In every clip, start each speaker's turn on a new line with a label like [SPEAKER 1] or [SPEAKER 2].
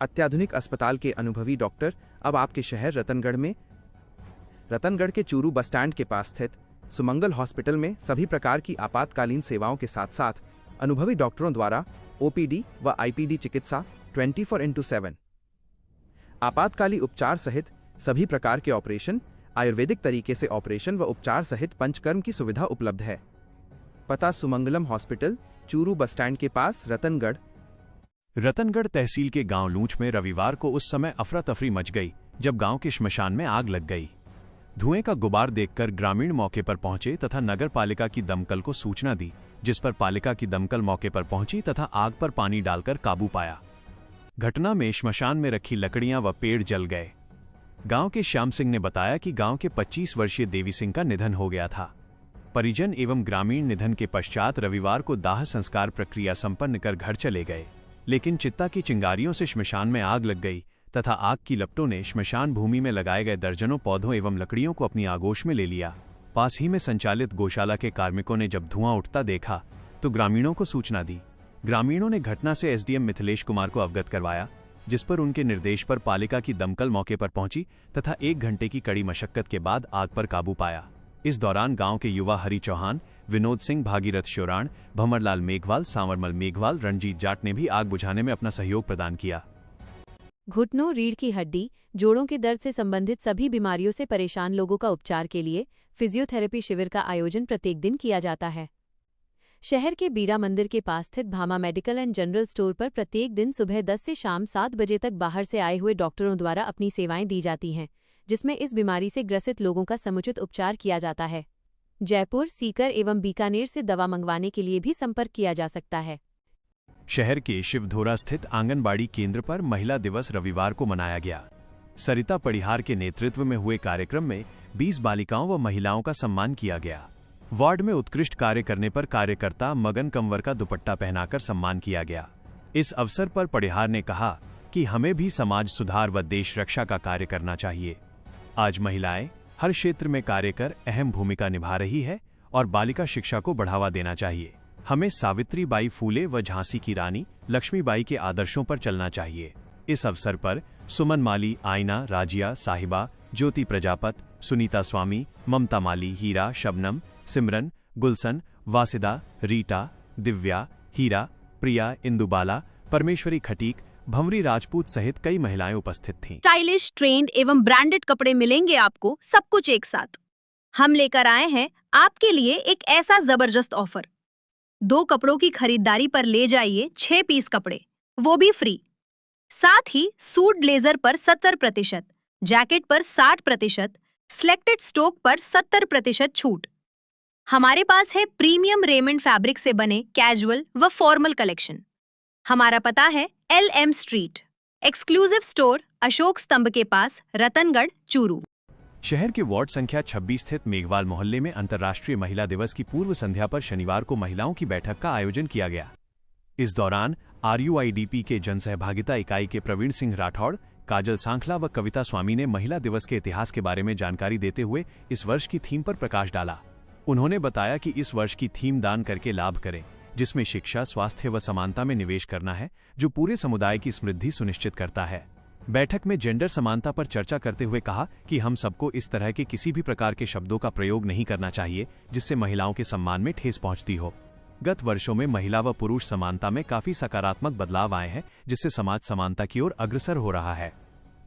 [SPEAKER 1] अत्याधुनिक अस्पताल के अनुभवी डॉक्टर अब आपके शहर रतनगढ़ के चूरू बस स्टैंड के पास स्थित सुमंगल हॉस्पिटल में सभी प्रकार की आपातकालीन सेवाओं के साथ साथ अनुभवी डॉक्टरों द्वारा ओपीडी व आईपीडी चिकित्सा 24x7, आपातकाली उपचार सहित सभी प्रकार के ऑपरेशन, आयुर्वेदिक तरीके से ऑपरेशन व उपचार सहित पंचकर्म की सुविधा उपलब्ध है। पता Sumangalam hospital, Churu bus stand के पास,
[SPEAKER 2] रतनगढ़ तहसील के गांव लूंच में रविवार को उस समय अफरा तफरी मच गई जब गांव के श्मशान में आग लग गई। धुएं का गुबार देखकर ग्रामीण मौके पर पहुंचे तथा नगर पालिका की दमकल को सूचना दी, जिस पर पालिका की दमकल मौके पर पहुंची तथा आग पर पानी डालकर काबू पाया। घटना में श्मशान में रखी लकड़ियां व पेड़ जल गए। गांव के श्याम सिंह ने बताया कि गांव के 25 वर्षीय देवी सिंह का निधन हो गया था। परिजन एवं ग्रामीण निधन के पश्चात रविवार को दाह संस्कार प्रक्रिया संपन्न कर घर चले गए, लेकिन चित्ता की चिंगारियों से श्मशान में आग लग गई तथा आग की लपटों ने श्मशान भूमि में लगाए गए दर्जनों पौधों एवं लकड़ियों को अपनी आगोश में ले लिया। पास ही में संचालित गौशाला के कार्मिकों ने जब धुआं उठता देखा तो ग्रामीणों को सूचना दी। ग्रामीणों ने घटना से एसडीएम मिथिलेश कुमार को अवगत करवाया, जिस पर उनके निर्देश पर पालिका की दमकल मौके पर पहुंची तथा 1 घंटे की कड़ी मशक्कत के बाद आग पर काबू पाया। इस दौरान गांव के युवा हरि चौहान, विनोद सिंह, भागीरथ श्योराण, भंवरलाल मेघवाल, सांवरमल मेघवाल, रणजीत जाट ने भी आग बुझाने में अपना सहयोग प्रदान किया।
[SPEAKER 3] घुटनों, रीढ़ की हड्डी, जोड़ों के दर्द से संबंधित सभी बीमारियों से परेशान लोगों का उपचार के लिए फिजियोथेरेपी शिविर का आयोजन प्रत्येक दिन किया जाता है। शहर के बीरा मंदिर के पास स्थित Bhama medical and general store पर प्रत्येक दिन सुबह 10 से शाम 7 बजे तक बाहर से आए हुए डॉक्टरों द्वारा अपनी सेवाएं दी जाती हैं, जिसमें इस बीमारी से ग्रसित लोगों का समुचित उपचार किया जाता है। जयपुर, सीकर एवं बीकानेर से दवा मंगवाने के लिए भी संपर्क किया जा सकता है।
[SPEAKER 2] शहर के शिवधोरा स्थित आंगनबाड़ी केंद्र पर महिला दिवस रविवार को मनाया गया। सरिता पड़िहार के नेतृत्व में हुए कार्यक्रम में 20 बालिकाओं व महिलाओं का सम्मान किया गया। वार्ड में उत्कृष्ट कार्य करने पर कार्यकर्ता मगन कंवर का दुपट्टा पहनाकर सम्मान किया गया। इस अवसर पर पड़िहार ने कहा कि हमें भी समाज सुधार व देश रक्षा का कार्य करना चाहिए। आज महिलाएं हर क्षेत्र में कार्य कर अहम भूमिका निभा रही है और बालिका शिक्षा को बढ़ावा देना चाहिए। हमें सावित्रीबाई फूले व झांसी की रानी लक्ष्मीबाई के आदर्शों पर चलना चाहिए। इस अवसर पर सुमन माली, आयना, राजिया, साहिबा, ज्योति प्रजापत, सुनीता स्वामी, ममता माली, हीरा, शबनम, सिमरन, गुलशन, वासिदा, रीटा, दिव्या, हीरा, प्रिया, इंदुबाला, परमेश्वरी खटीक, भंवरी राजपूत सहित कई महिलाएं उपस्थित थीं।
[SPEAKER 4] स्टाइलिश, ट्रेंड एवं ब्रांडेड कपड़े मिलेंगे आपको, सब कुछ एक साथ। हम लेकर आए हैं आपके लिए एक ऐसा जबरदस्त ऑफर। 2 कपड़ों की खरीदारी पर ले जाइए 6 पीस कपड़े, वो भी फ्री। साथ ही सूट ब्लेजर पर 70%, जैकेट पर 60%, सिलेक्टेड स्टॉक पर 70% छूट। हमारे पास है प्रीमियम रेमंड फैब्रिक से बने कैजुअल व फॉर्मल कलेक्शन। हमारा पता है LM street, exclusive store, Ashok स्तंभ के पास, रतनगढ़, चूरू।
[SPEAKER 2] शहर के वार्ड संख्या 26 स्थित मेघवाल मोहल्ले में अंतर्राष्ट्रीय महिला दिवस की पूर्व संध्या पर शनिवार को महिलाओं की बैठक का आयोजन किया गया। इस दौरान RUIDP के जनसहभागिता इकाई के प्रवीण सिंह राठौड़, काजल सांखला व कविता स्वामी ने महिला दिवस के इतिहास के बारे में जानकारी देते हुए इस वर्ष की थीम पर प्रकाश डाला। उन्होंने बताया कि इस वर्ष की थीम दान करके लाभ करें, जिसमें शिक्षा, स्वास्थ्य व समानता में निवेश करना है, जो पूरे समुदाय की समृद्धि सुनिश्चित करता है। बैठक में जेंडर समानता पर चर्चा करते हुए कहा कि हम सबको इस तरह के किसी भी प्रकार के शब्दों का प्रयोग नहीं करना चाहिए जिससे महिलाओं के सम्मान में ठेस पहुंचती हो। गत वर्षों में महिला व पुरुष समानता में काफी सकारात्मक बदलाव आए हैं, जिससे समाज समानता की ओर अग्रसर हो रहा है।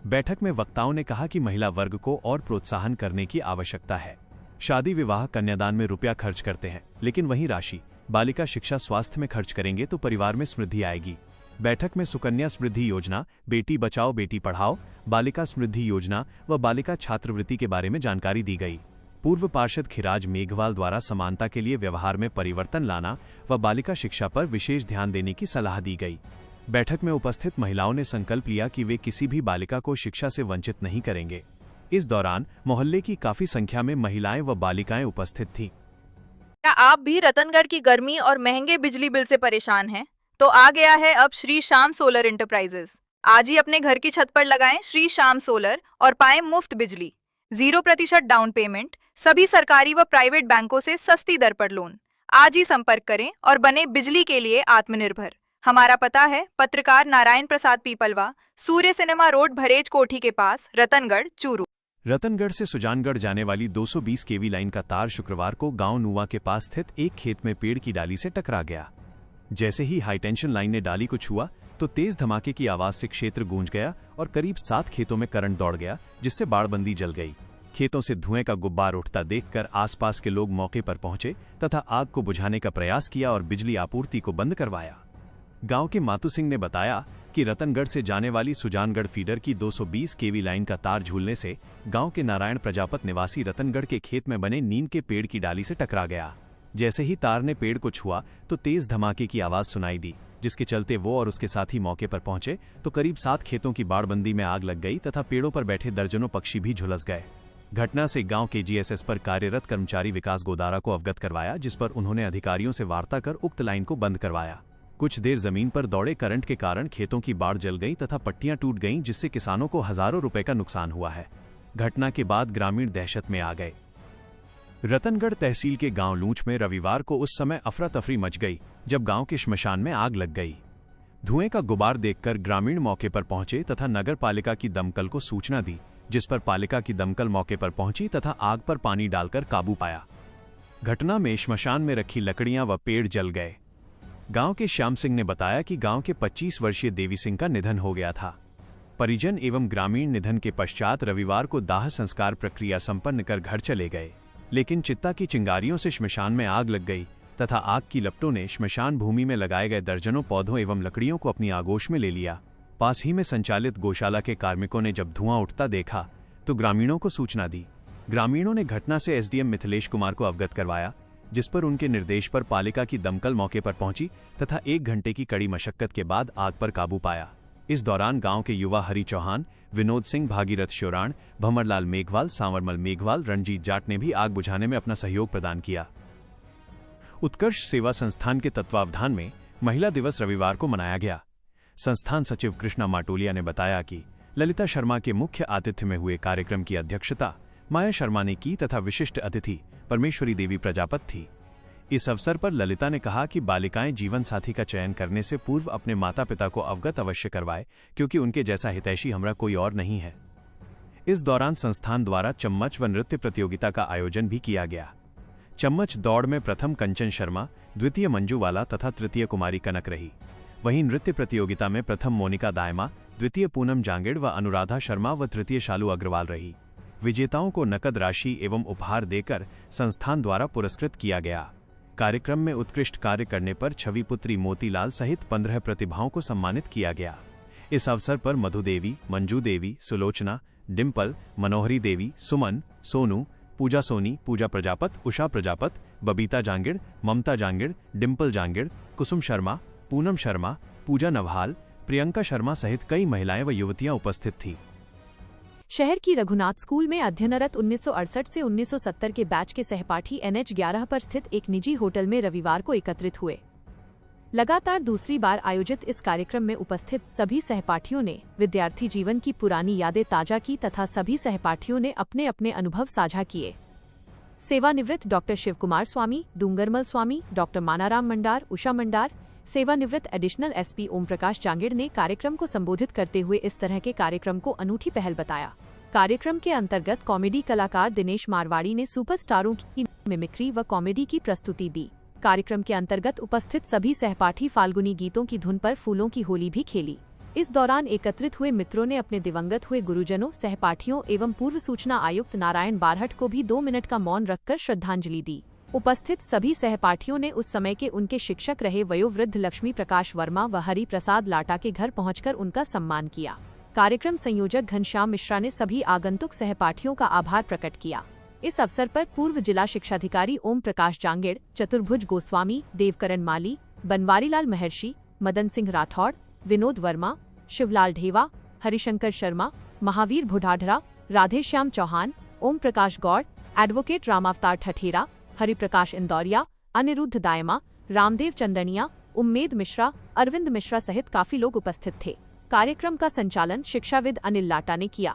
[SPEAKER 2] बैठक में वक्ताओं ने कहा कि महिला वर्ग को और प्रोत्साहन करने की आवश्यकता है। शादी विवाह, कन्यादान में रुपया खर्च करते हैं, लेकिन वही राशि बालिका शिक्षा, स्वास्थ्य में खर्च करेंगे तो परिवार में समृद्धि आएगी। बैठक में सुकन्या समृद्धि योजना, बेटी बचाओ बेटी पढ़ाओ, बालिका समृद्धि योजना व बालिका छात्रवृत्ति के बारे में जानकारी दी गई। पूर्व पार्षद खिराज मेघवाल द्वारा समानता के लिए व्यवहार में परिवर्तन लाना व बालिका शिक्षा पर विशेष ध्यान देने की सलाह दी गई। बैठक में उपस्थित महिलाओं ने संकल्प लिया कि वे किसी भी बालिका को शिक्षा से वंचित नहीं करेंगे। इस दौरान मोहल्ले की काफी संख्या में महिलाएं व बालिकाएं उपस्थित थीं।
[SPEAKER 5] क्या आप भी रतनगढ़ की गर्मी और महंगे बिजली बिल से परेशान हैं? तो आ गया है अब श्री श्याम सोलर इंटरप्राइजेस। आज ही अपने घर की छत पर लगाएं श्री श्याम सोलर और पाएं मुफ्त बिजली, 0% डाउन पेमेंट, सभी सरकारी व प्राइवेट बैंकों से सस्ती दर पर लोन। आज ही संपर्क करें और बने बिजली के लिए आत्मनिर्भर। हमारा पता है पत्रकार नारायण प्रसाद पीपलवा, सूर्य सिनेमा रोड, भरेज कोठी के पास, रतनगढ़, चूरू।
[SPEAKER 2] रतनगढ़ से सुजानगढ़ जाने वाली 220 केवी लाइन का तार शुक्रवार को गांव नुआ के पास स्थित एक खेत में पेड़ की डाली से टकरा गया। जैसे ही हाईटेंशन लाइन ने डाली को छुआ तो तेज धमाके की आवाज से क्षेत्र गूंज गया और करीब 7 खेतों में करंट दौड़ गया, जिससे बाड़बंदी जल गई। खेतों से धुएं का गुब्बार उठता देखकर आसपास के लोग मौके पर पहुंचे तथा आग को बुझाने का प्रयास किया और बिजली आपूर्ति को बंद करवाया। गांव के मातू सिंह ने बताया कि रतनगढ़ से जाने वाली सुजानगढ़ फीडर की 220 केवी लाइन का तार झूलने से गांव के नारायण प्रजापत निवासी रतनगढ़ के खेत में बने नीम के पेड़ की डाली से टकरा गया। जैसे ही तार ने पेड़ को छुआ तो तेज धमाके की आवाज सुनाई दी, जिसके चलते वो और उसके साथी मौके पर पहुंचे तो करीब 7 खेतों की बाड़बंदी में आग लग गई तथा पेड़ों पर बैठे दर्जनों पक्षी भी झुलस गए। घटना से गांव के जीएसएस पर कार्यरत कर्मचारी विकास गोदारा को अवगत करवाया, जिस पर उन्होंने अधिकारियों से वार्ता कर उक्त लाइन को बंद करवाया। कुछ देर जमीन पर दौड़े करंट के कारण खेतों की बाड़ जल गई तथा पट्टियां टूट गईं, जिससे किसानों को हजारों रुपए का नुकसान हुआ है। घटना के बाद ग्रामीण दहशत में आ गए। रतनगढ़ तहसील के गांव लूंच में रविवार को उस समय अफरा तफरी मच गई जब गांव के श्मशान में आग लग गई। धुएं का गुबार देखकर ग्रामीण मौके पर पहुंचे तथा नगर पालिका की दमकल को सूचना दी, जिस पर पालिका की दमकल मौके पर पहुंची तथा आग पर पानी डालकर काबू पाया। घटना में श्मशान में रखी लकड़ियां व पेड़ जल गए। गांव के श्याम सिंह ने बताया कि गांव के 25 वर्षीय देवी सिंह का निधन हो गया था। परिजन एवं ग्रामीण निधन के पश्चात रविवार को दाह संस्कार प्रक्रिया संपन्न कर घर चले गए, लेकिन चित्ता की चिंगारियों से श्मशान में आग लग गई तथा आग की लपटों ने श्मशान भूमि में लगाए गए दर्जनों पौधों एवं लकड़ियों को अपनी आगोश में ले लिया। पास ही में संचालित गौशाला के कार्मिकों ने जब धुआं उठता देखा तो ग्रामीणों को सूचना दी। ग्रामीणों ने घटना से एसडीएम मिथिलेश कुमार को अवगत करवाया, जिस पर उनके निर्देश पर पालिका की दमकल मौके पर पहुंची तथा 1 घंटे की कड़ी मशक्कत के बाद आग पर काबू पाया। इस दौरान गांव के युवा हरि चौहान, विनोद सिंह, भागीरथ श्योराण, भंवरलाल मेघवाल, सांवरमल मेघवाल, रणजीत जाट ने भी आग बुझाने में अपना सहयोग प्रदान किया। उत्कर्ष सेवा संस्थान के तत्वावधान में महिला दिवस रविवार को मनाया गया। संस्थान सचिव कृष्णा माटोलिया ने बताया कि ललिता शर्मा के मुख्य आतिथ्य में हुए कार्यक्रम की अध्यक्षता माया शर्मा ने की तथा विशिष्ट अतिथि परमेश्वरी देवी प्रजापत थी। इस अवसर पर ललिता ने कहा कि बालिकाएं जीवन साथी का चयन करने से पूर्व अपने माता पिता को अवगत अवश्य करवाए, क्योंकि उनके जैसा हितैषी हमरा कोई और नहीं है। इस दौरान संस्थान द्वारा चम्मच व नृत्य प्रतियोगिता का आयोजन भी किया गया। चम्मच दौड़ में प्रथम कंचन शर्मा, द्वितीय मंजूवाला तथा तृतीय कुमारी कनक रही। वहीं नृत्य प्रतियोगिता में प्रथम मोनिका दायमा, द्वितीय पूनम जांगेड़ व अनुराधा शर्मा व तृतीय शालू अग्रवाल रही। विजेताओं को नकद राशि एवं उपहार देकर संस्थान द्वारा पुरस्कृत किया गया। कार्यक्रम में उत्कृष्ट कार्य करने पर छवि पुत्री मोतीलाल सहित 15 प्रतिभाओं को सम्मानित किया गया। इस अवसर पर मधु देवी, मंजू देवी, सुलोचना, डिम्पल, मनोहरी देवी, सुमन, सोनू, पूजा सोनी, पूजा प्रजापत, उषा प्रजापत, बबीता जांगिड़, ममता जांगिड़, डिम्पल जांगिड़, कुसुम शर्मा, पूनम शर्मा, पूजा नवहाल, प्रियंका शर्मा सहित कई महिलाएं व युवतियां उपस्थित थीं।
[SPEAKER 3] शहर की रघुनाथ स्कूल में अध्ययनरत 1968 से 1970 के बैच के सहपाठी NH11 पर स्थित एक निजी होटल में रविवार को एकत्रित हुए। लगातार दूसरी बार आयोजित इस कार्यक्रम में उपस्थित सभी सहपाठियों ने विद्यार्थी जीवन की पुरानी यादें ताजा की तथा सभी सहपाठियों ने अपने अपने अनुभव साझा किए। सेवानिवृत्त डॉक्टर शिव कुमार स्वामी, डूंगरमल स्वामी, डॉक्टर मानाराम मंडार, उषा मंडार, सेवानिवृत्त एडिशनल एसपी ओम प्रकाश जांगिड़ ने कार्यक्रम को संबोधित करते हुए इस तरह के कार्यक्रम को अनूठी पहल बताया। कार्यक्रम के अंतर्गत कॉमेडी कलाकार दिनेश मारवाड़ी ने सुपरस्टारों की मिमिक्री व कॉमेडी की प्रस्तुति दी। कार्यक्रम के अंतर्गत उपस्थित सभी सहपाठी फाल्गुनी गीतों की धुन पर फूलों की होली भी खेली। इस दौरान एकत्रित हुए मित्रों ने अपने दिवंगत हुए गुरुजनों, सहपाठियों एवं पूर्व सूचना आयुक्त नारायण बारहट को भी 2 मिनट का मौन रखकर श्रद्धांजलि दी। उपस्थित सभी सहपाठियों ने उस समय के उनके शिक्षक रहे वयोवृद्ध लक्ष्मी प्रकाश वर्मा व हरि प्रसाद लाटा के घर पहुंचकर उनका सम्मान किया। कार्यक्रम संयोजक घनश्याम मिश्रा ने सभी आगंतुक सहपाठियों का आभार प्रकट किया। इस अवसर पर पूर्व जिला शिक्षाधिकारी ओम प्रकाश जांगिड़, चतुर्भुज गोस्वामी, देवकरण माली, बनवारीलाल महर्षि, मदन सिंह राठौड़, विनोद वर्मा, शिवलाल ढेवा, हरिशंकर शर्मा, महावीर भुडाढरा, राधेश्याम चौहान, ओम प्रकाश गौड़, एडवोकेट रामावतार ठठेरा, हरिप्रकाश इंदौरिया, अनिरुद्ध दायमा, रामदेव चंदनिया, उम्मेद मिश्रा, अरविंद मिश्रा सहित काफी लोग उपस्थित थे। कार्यक्रम का संचालन शिक्षाविद अनिल लाटा ने किया।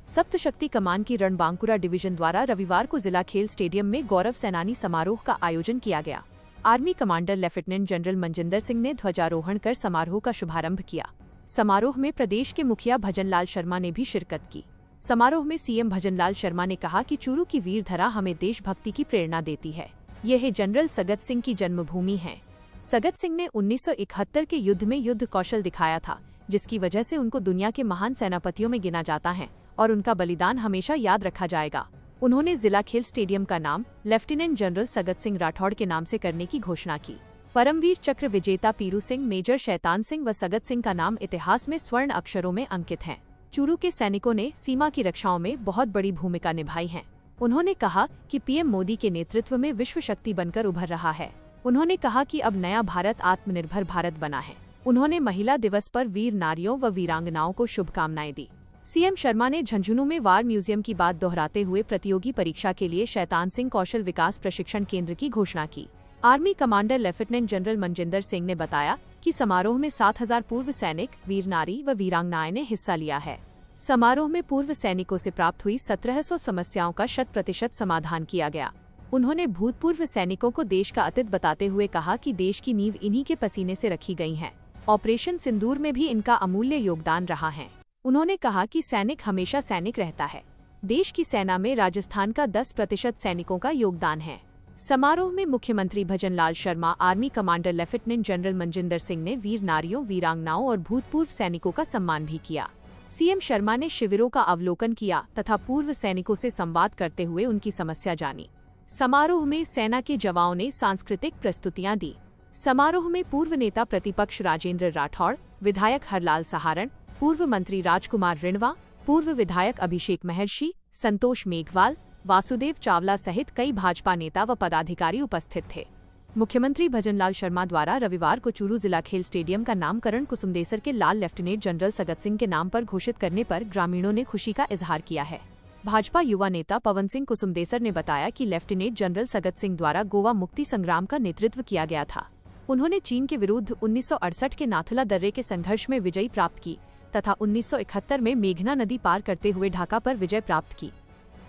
[SPEAKER 3] सप्तशक्ति कमान की रणबांकुरा डिवीजन द्वारा रविवार को जिला खेल स्टेडियम में गौरव सेनानी समारोह का आयोजन किया गया। Army commander lieutenant general Manjinder Singh ने ध्वजारोहण कर समारोह का शुभारंभ किया। समारोह में प्रदेश के मुखिया भजनलाल शर्मा ने भी शिरकत की। समारोह में सीएम भजनलाल शर्मा ने कहा कि चूरू की वीर धरा हमें देशभक्ति की प्रेरणा देती है। यह जनरल सगत सिंह की जन्मभूमि है। सगत सिंह ने 1971 के युद्ध में युद्ध कौशल दिखाया था, जिसकी वजह से उनको दुनिया के महान सेनापतियों में गिना जाता है और उनका बलिदान हमेशा याद रखा जाएगा। उन्होंने जिला खेल स्टेडियम का नाम लेफ्टिनेंट जनरल सगत सिंह राठौड़ के नाम से करने की घोषणा की। परमवीर चक्र विजेता पीरू सिंह, मेजर शैतान सिंह व सगत सिंह का नाम इतिहास में स्वर्ण अक्षरों में अंकित हैं। चूरू के सैनिकों ने सीमा की रक्षाओं में बहुत बड़ी भूमिका निभाई है। उन्होंने कहा कि पीएम मोदी के नेतृत्व में विश्व शक्ति बनकर उभर रहा है। उन्होंने कहा कि अब नया भारत आत्मनिर्भर भारत बना है। उन्होंने महिला दिवस पर वीर नारियों व वीरांगनाओं को शुभकामनाएं दी। सीएम शर्मा ने झुंझुनू में वार म्यूजियम की बात दोहराते हुए प्रतियोगी परीक्षा के लिए शैतान सिंह कौशल विकास प्रशिक्षण केंद्र की घोषणा की। Army commander lieutenant general Manjinder Singh ने बताया कि समारोह में 7000 पूर्व सैनिक, वीर नारी व वीरांगनाएं ने हिस्सा लिया है। समारोह में पूर्व सैनिकों से प्राप्त हुई 1700 समस्याओं का 100% समाधान किया गया। उन्होंने भूतपूर्व सैनिकों को देश का अतीत बताते हुए कहा कि देश की नींव इन्हीं के पसीने से रखी गई है। ऑपरेशन सिंदूर में भी इनका अमूल्य योगदान रहा है। उन्होंने कहा कि सैनिक हमेशा सैनिक रहता है। देश की सेना में राजस्थान का 10% सैनिकों का योगदान है। समारोह में मुख्यमंत्री Bhajanlal Sharma, army commander lieutenant general Manjinder Singh ने वीर नारियों, वीरांगनाओं और भूतपूर्व सैनिकों का सम्मान भी किया। सीएम शर्मा ने शिविरों का अवलोकन किया तथा पूर्व सैनिकों से संवाद करते हुए उनकी समस्या जानी। समारोह में सेना के जवानों ने सांस्कृतिक प्रस्तुतियां दी। समारोह में पूर्व नेता प्रतिपक्ष राजेंद्र राठौड़, विधायक हरलाल सहारण, पूर्व मंत्री राजकुमार रिणवा, पूर्व विधायक अभिषेक महर्षि, संतोष मेघवाल, वासुदेव चावला सहित कई भाजपा नेता व पदाधिकारी उपस्थित थे। मुख्यमंत्री भजनलाल शर्मा द्वारा रविवार को चूरू जिला खेल स्टेडियम का नामकरण कुसुमदेसर के लाल लेफ्टिनेंट जनरल सगत सिंह के नाम पर घोषित करने पर ग्रामीणों ने खुशी का इजहार किया है। भाजपा युवा नेता पवन सिंह कुसुमदेसर ने बताया कि लेफ्टिनेंट जनरल सगत सिंह द्वारा गोवा मुक्ति संग्राम का नेतृत्व किया गया था। उन्होंने चीन के विरुद्ध 1968 के नाथुला दर्रे के संघर्ष में विजयी प्राप्त की तथा 1971 में मेघना नदी पार करते हुए ढाका पर विजय प्राप्त की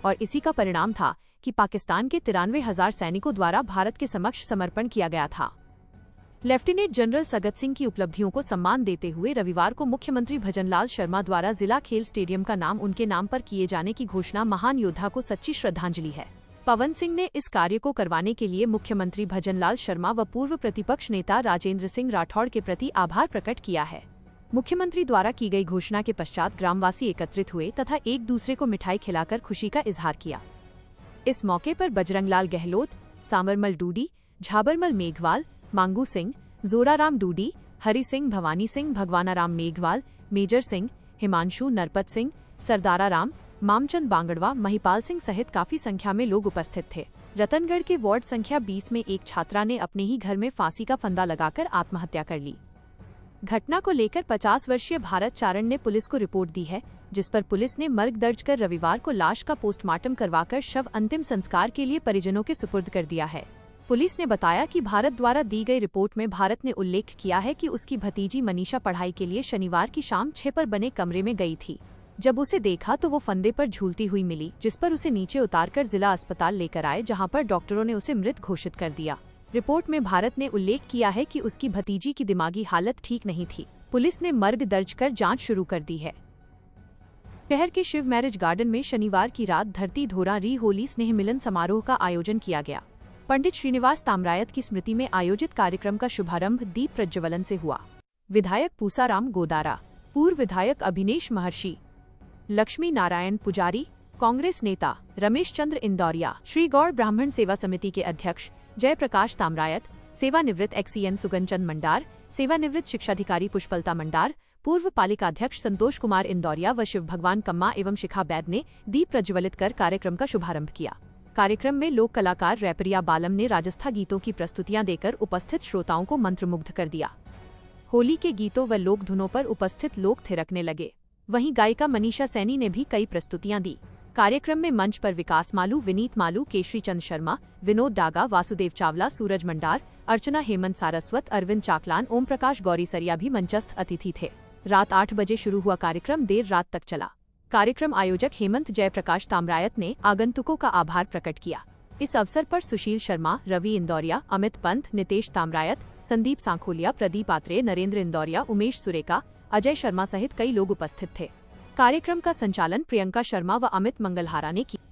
[SPEAKER 3] और इसी का परिणाम था कि पाकिस्तान के 93,000 सैनिकों द्वारा भारत के समक्ष समर्पण किया गया था। लेफ्टिनेंट जनरल सगत सिंह की उपलब्धियों को सम्मान देते हुए रविवार को मुख्यमंत्री भजनलाल शर्मा द्वारा जिला खेल स्टेडियम का नाम उनके नाम पर किए जाने की घोषणा महान योद्धा को सच्ची श्रद्धांजलि है। पवन सिंह ने इस कार्य को करवाने के लिए मुख्यमंत्री भजनलाल शर्मा व पूर्व प्रतिपक्ष नेता राजेंद्र सिंह राठौड़ के प्रति आभार प्रकट किया है। मुख्यमंत्री द्वारा की गई घोषणा के पश्चात ग्रामवासी एकत्रित हुए तथा एक दूसरे को मिठाई खिलाकर खुशी का इजहार किया। इस मौके पर बजरंगलाल गहलोत, सामरमल डूडी, झाबरमल मेघवाल, मांगू सिंह, जोराराम डूडी, हरि सिंह, भवानी सिंह, भगवानाराम मेघवाल, मेजर सिंह, हिमांशु, नरपत सिंह, सरदारा राम, मामचंद बांगड़वा, महिपाल सिंह सहित काफी संख्या में लोग उपस्थित थे। रतनगढ़ के वार्ड संख्या 20 में एक छात्रा ने अपने ही घर में फांसी का फंदा लगाकर आत्महत्या कर ली। घटना को लेकर 50 वर्षीय भारत चारण ने पुलिस को रिपोर्ट दी है, जिस पर पुलिस ने मर्ग दर्ज कर रविवार को लाश का पोस्टमार्टम करवाकर शव अंतिम संस्कार के लिए परिजनों के सुपुर्द कर दिया है। पुलिस ने बताया कि भारत द्वारा दी गई रिपोर्ट में भारत ने उल्लेख किया है कि उसकी भतीजी मनीषा पढ़ाई के लिए शनिवार की शाम 6 पर बने कमरे में गई थी। जब उसे देखा तो वो फंदे पर झूलती हुई मिली, जिस पर उसे नीचे उतारकर जिला अस्पताल लेकर आए, जहां पर डॉक्टरों ने उसे मृत घोषित कर दिया। रिपोर्ट में भारत ने उल्लेख किया है कि उसकी भतीजी की दिमागी हालत ठीक नहीं थी। पुलिस ने मर्ग दर्ज कर जांच शुरू कर दी है। शहर के शिव मैरिज गार्डन में शनिवार की रात धरती धोरा री होली स्नेह मिलन समारोह का आयोजन किया गया। पंडित श्रीनिवास ताम्रायत की स्मृति में आयोजित कार्यक्रम का शुभारंभ दीप प्रज्वलन से हुआ। विधायक पूसाराम गोदारा, पूर्व विधायक अभिनेश महर्षि, लक्ष्मी नारायण पुजारी, कांग्रेस नेता रमेश चंद्र इंदौरिया, श्री गौड़ ब्राह्मण सेवा समिति के अध्यक्ष जयप्रकाश ताम्रायत, सेवानिवृत्त एक्सीएन सुगनचंद मंडार, सेवानिवृत्त शिक्षाधिकारी पुष्पलता मंडार, पूर्व पालिकाध्यक्ष संतोष कुमार इंदौरिया व शिव भगवान कम्मा एवं शिखा बैद ने दीप प्रज्वलित कर कार्यक्रम का शुभारंभ किया। कार्यक्रम में लोक कलाकार रैपरिया बालम ने राजस्थान गीतों की प्रस्तुतियां देकर उपस्थित श्रोताओं को मंत्रमुग्ध कर दिया। होली के गीतों व लोक धुनों पर उपस्थित लोग थिरकने लगे। वहीं गायिका मनीषा सैनी ने भी कई प्रस्तुतियां दी। कार्यक्रम में मंच पर विकास मालू, विनीत मालू, केशरी चंद शर्मा, विनोद डागा, वासुदेव चावला, सूरज मंडार, अर्चना हेमंत सारस्वत, अरविंद चाकलान, ओम प्रकाश गौरीसरिया भी मंचस्थ अतिथि थे। रात 8 बजे शुरू हुआ कार्यक्रम देर रात तक चला। कार्यक्रम आयोजक हेमंत जयप्रकाश ताम्रायत ने आगंतुकों का आभार प्रकट किया। इस अवसर पर सुशील शर्मा, रवि इंदौरिया, अमित पंत, नितेश तामरायत, संदीप सांखोलिया, प्रदीप आत्रे, नरेंद्र इंदौरिया, उमेश सुरेका, अजय शर्मा सहित कई लोग उपस्थित थे। कार्यक्रम का संचालन प्रियंका शर्मा व अमित मंगलहारा ने किया।